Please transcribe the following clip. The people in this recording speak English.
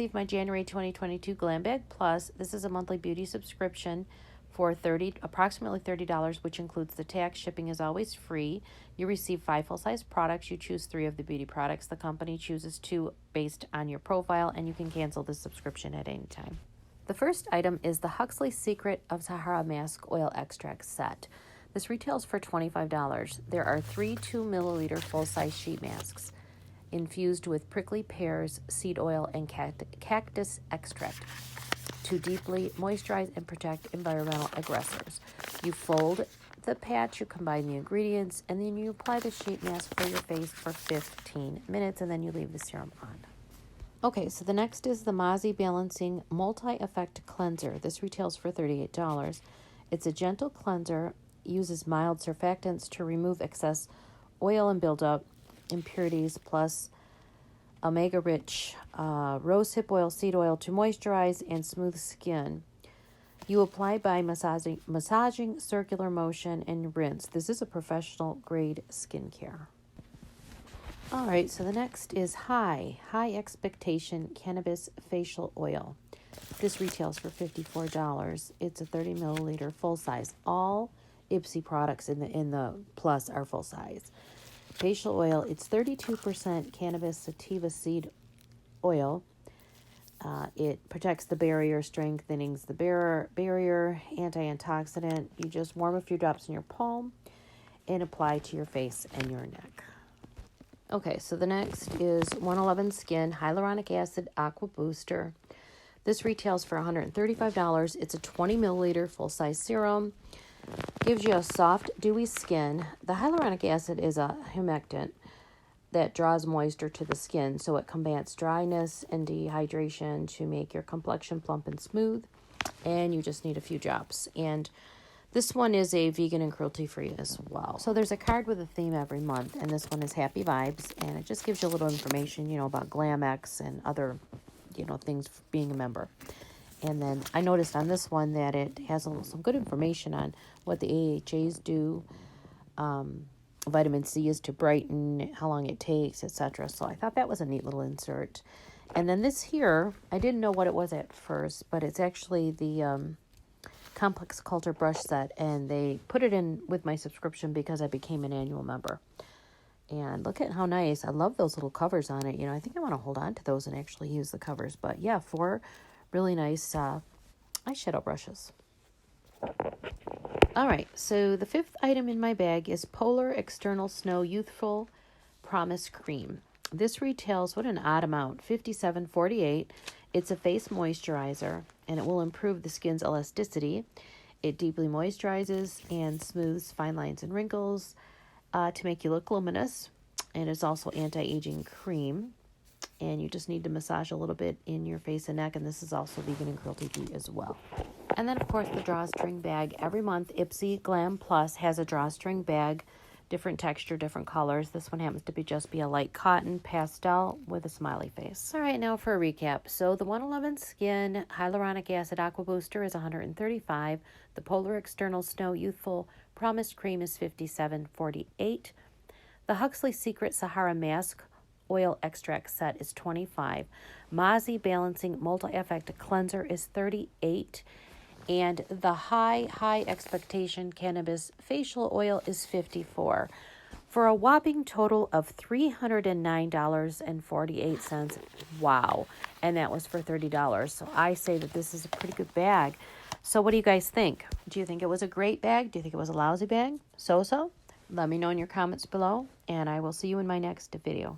received my January 2022 Glam Bag Plus. This is a monthly beauty subscription for approximately $30, which includes the tax. Shipping is always free. You receive 5 full-size products. You choose 3 of the beauty products. The company chooses 2 based on your profile, and you can cancel the subscription at any time. The first item is the Huxley Secret of Sahara Mask Oil Extract Set. This retails for $25. There are 3 2-milliliter full-size sheet masks infused with prickly pears, seed oil, and cactus extract to deeply moisturize and protect environmental aggressors. You fold the patch, you combine the ingredients, and then you apply the sheet mask for your face for 15 minutes, and then you leave the serum on. Okay, so the next is the Mozzie Balancing Multi-Effect Cleanser. This retails for $38. It's a gentle cleanser, uses mild surfactants to remove excess oil and buildup, impurities, plus omega-rich rosehip oil, seed oil to moisturize and smooth skin. You apply by massaging circular motion and rinse. This is a professional grade skincare. All right, so the next is High Expectation Cannabis Facial Oil. This retails for $54. It's a 30 milliliter full size. All Ipsy products in the Plus are full size. Facial oil, it's 32% cannabis sativa seed oil. It protects the barrier, strengthens the barrier, anti-antioxidant. You just warm a few drops in your palm and apply to your face and your neck. Okay, so the next is 111 Skin Hyaluronic Acid Aqua Booster. This retails for $135. It's a 20 milliliter full-size serum. Gives you a soft, dewy skin. The hyaluronic acid is a humectant that draws moisture to the skin, so it combats dryness and dehydration to make your complexion plump and smooth. And you just need a few drops. And this one is a vegan and cruelty-free as well. So there's a card with a theme every month, and this one is Happy Vibes, and it just gives you a little information, about GlamX and other, things for being a member. And then I noticed on this one that it has some good information on what the AHAs do. Vitamin C is to brighten, how long it takes, etc. So I thought that was a neat little insert. And then this here, I didn't know what it was at first, but it's actually the Complex Culture brush set. And they put it in with my subscription because I became an annual member. And look at how nice. I love those little covers on it. I think I want to hold on to those and actually use the covers. But yeah, 4 really nice eyeshadow brushes. All right, so the 5th item in my bag is Polar External Snow Youthful Promise Cream. This retails, what an odd amount, $57.48. It's a face moisturizer, and it will improve the skin's elasticity. It deeply moisturizes and smooths fine lines and wrinkles to make you look luminous. And it's also anti-aging cream. And you just need to massage a little bit in your face and neck. And this is also vegan and cruelty-free as well. And then, of course, the drawstring bag. Every month, Ipsy Glam Plus has a drawstring bag. Different texture, different colors. This one happens to be a light cotton pastel with a smiley face. All right, now for a recap. So the 111 Skin Hyaluronic Acid Aqua Booster is $135. The Polar External Snow Youthful Promise Cream is $57.48. The Huxley Secret Sahara Mask Oil Extract Set is $25. Mozzie Balancing Multi-Effect Cleanser is $38. And the High Expectation Cannabis Facial Oil is $54. For a whopping total of $309.48. Wow. And that was for $30. So I say that this is a pretty good bag. So what do you guys think? Do you think it was a great bag? Do you think it was a lousy bag? So? Let me know in your comments below, and I will see you in my next video.